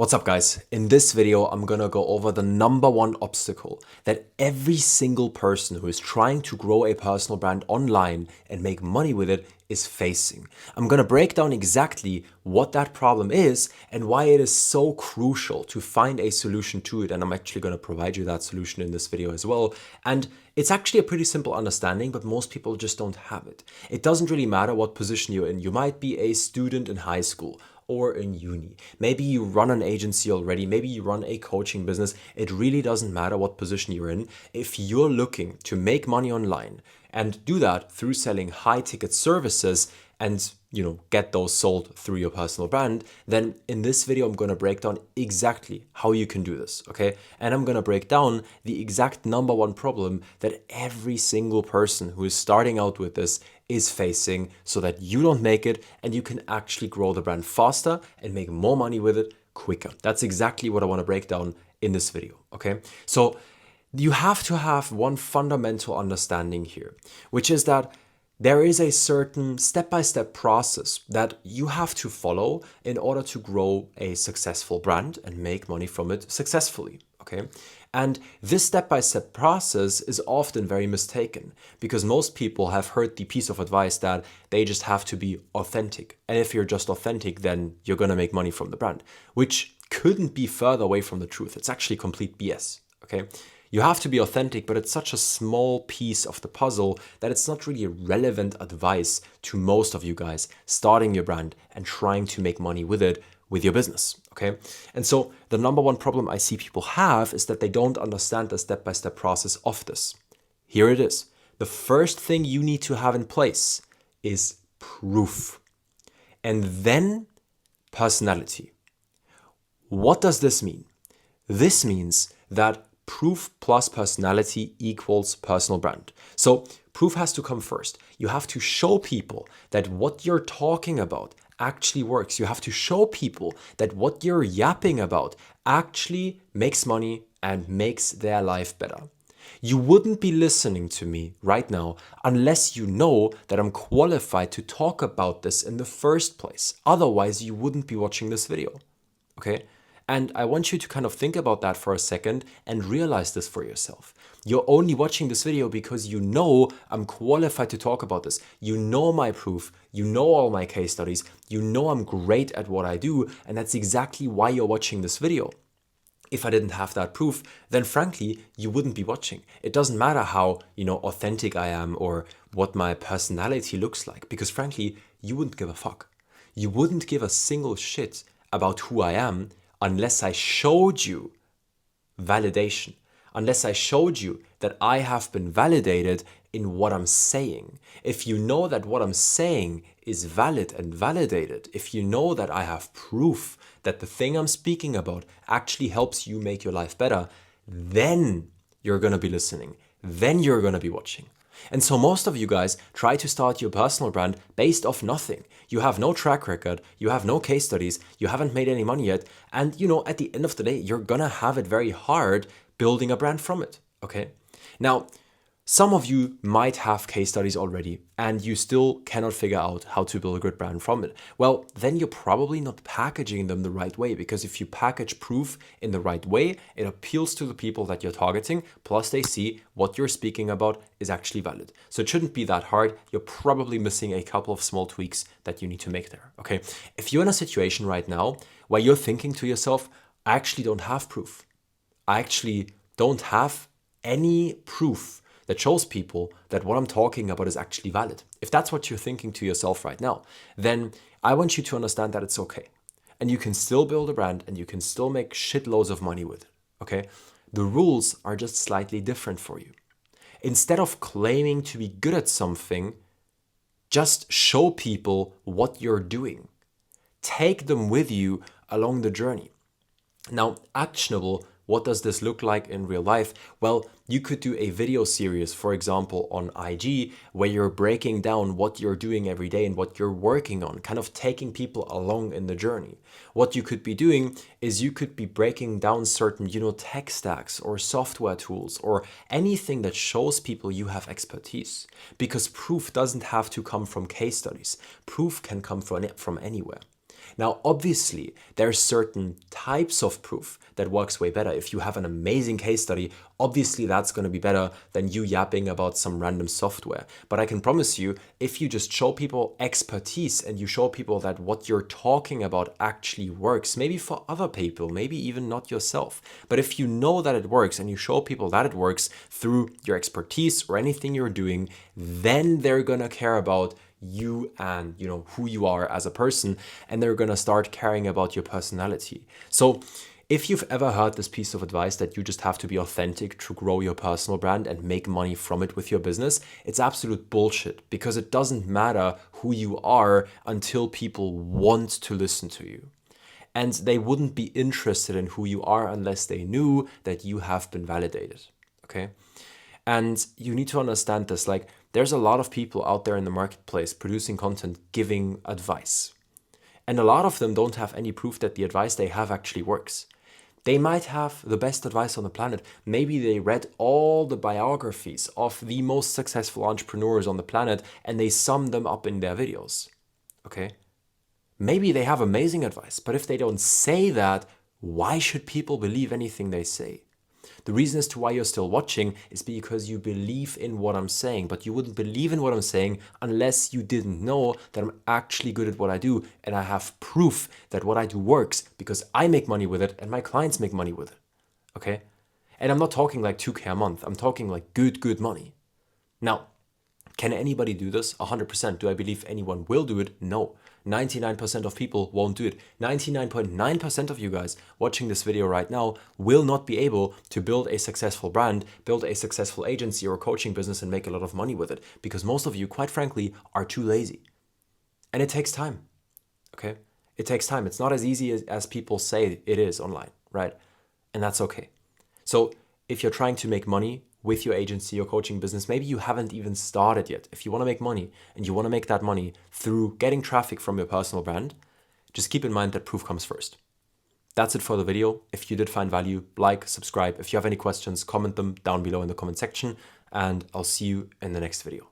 What's up guys? In this video, I'm gonna go over the number one obstacle that every single person who is trying to grow a personal brand online and make money with it is facing. I'm gonna break down exactly what that problem is and why it is so crucial to find a solution to it. And I'm actually gonna provide you that solution in this video as well. And it's actually a pretty simple understanding, but most people just don't have it. It doesn't really matter what position you're in. You might be a student in high school or in uni. Maybe you run an agency already, maybe you run a coaching business. It really doesn't matter what position you're in. If you're looking to make money online and do that through selling high ticket services and get those sold through your personal brand, then in this video I'm going to break down exactly how you can do this, okay? And I'm going to break down the exact number one problem that every single person who is starting out with this is facing so that you don't make it and you can actually grow the brand faster and make more money with it quicker. That's exactly what I want to break down in this video, okay? So you have to have one fundamental understanding here, which is that there is a certain step-by-step process that you have to follow in order to grow a successful brand and make money from it successfully, okay? And this step-by-step process is often very mistaken because most people have heard the piece of advice that they just have to be authentic. And if you're just authentic, then you're gonna make money from the brand, which couldn't be further away from the truth. It's actually complete BS, okay? You have to be authentic, but it's such a small piece of the puzzle that it's not really relevant advice to most of you guys starting your brand and trying to make money with it with your business, okay? And so the number one problem I see people have is that they don't understand the step-by-step process of this. Here it is. The first thing you need to have in place is proof, and then personality. What does this mean? This means that proof plus personality equals personal brand. So proof has to come first. You have to show people that what you're talking about actually works. You have to show people that what you're yapping about actually makes money and makes their life better. You wouldn't be listening to me right now unless you know that I'm qualified to talk about this in the first place. Otherwise, you wouldn't be watching this video, okay? And I want you to kind of think about that for a second and realize this for yourself. You're only watching this video because you know I'm qualified to talk about this. You know my proof, you know all my case studies, you know I'm great at what I do, and that's exactly why you're watching this video. If I didn't have that proof, then frankly, you wouldn't be watching. It doesn't matter how, authentic I am or what my personality looks like, because frankly, you wouldn't give a fuck. You wouldn't give a single shit about who I am unless I showed you validation, unless I showed you that I have been validated in what I'm saying. If you know that what I'm saying is valid and validated, if you know that I have proof that the thing I'm speaking about actually helps you make your life better, then you're gonna be listening, then you're gonna be watching. And so most of you guys try to start your personal brand based off nothing. You have no track record, you have no case studies, you haven't made any money yet, and at the end of the day, you're gonna have it very hard building a brand from it, okay? Now, some of you might have case studies already and you still cannot figure out how to build a good brand from it. Well, then you're probably not packaging them the right way, because if you package proof in the right way, it appeals to the people that you're targeting, plus they see what you're speaking about is actually valid. So it shouldn't be that hard. You're probably missing a couple of small tweaks that you need to make there, okay? If you're in a situation right now where you're thinking to yourself, I actually don't have proof. I actually don't have any proof that shows people that what I'm talking about is actually valid. If that's what you're thinking to yourself right now, then I want you to understand that it's okay. And you can still build a brand and you can still make shitloads of money with it, okay? The rules are just slightly different for you. Instead of claiming to be good at something, just show people what you're doing. Take them with you along the journey. Now, actionable, what does this look like in real life? Well, you could do a video series, for example, on IG, where you're breaking down what you're doing every day and what you're working on, kind of taking people along in the journey. What you could be doing is you could be breaking down certain, tech stacks or software tools or anything that shows people you have expertise. Because proof doesn't have to come from case studies. Proof can come from anywhere. Now, obviously, there are certain types of proof that works way better. If you have an amazing case study, obviously that's going to be better than you yapping about some random software. But I can promise you, if you just show people expertise and you show people that what you're talking about actually works, maybe for other people, maybe even not yourself, but if you know that it works and you show people that it works through your expertise or anything you're doing, then they're going to care about you and who you are as a person, and they're gonna start caring about your personality. So if you've ever heard this piece of advice that you just have to be authentic to grow your personal brand and make money from it with your business, it's absolute bullshit, because it doesn't matter who you are until people want to listen to you. And they wouldn't be interested in who you are unless they knew that you have been validated. Okay? And you need to understand this, like, there's a lot of people out there in the marketplace producing content, giving advice. And a lot of them don't have any proof that the advice they have actually works. They might have the best advice on the planet. Maybe they read all the biographies of the most successful entrepreneurs on the planet and they sum them up in their videos. Okay? Maybe they have amazing advice, but if they don't say that, why should people believe anything they say? The reason as to why you're still watching is because you believe in what I'm saying, but you wouldn't believe in what I'm saying unless you didn't know that I'm actually good at what I do and I have proof that what I do works because I make money with it and my clients make money with it. Okay? And I'm not talking like 2K a month. I'm talking like good money. Now, can anybody do this? 100%. Do I believe anyone will do it? No. 99% of people won't do it. 99.9% of you guys watching this video right now will not be able to build a successful brand, build a successful agency or coaching business and make a lot of money with it, because most of you, quite frankly, are too lazy. And it takes time, okay? It takes time. It's not as easy as people say it is online, right? And that's okay. So if you're trying to make money with your agency or coaching business, maybe you haven't even started yet. If you want to make money and you want to make that money through getting traffic from your personal brand, just keep in mind that proof comes first. That's it for the video. If you did find value, like, subscribe. If you have any questions, comment them down below in the comment section, and I'll see you in the next video.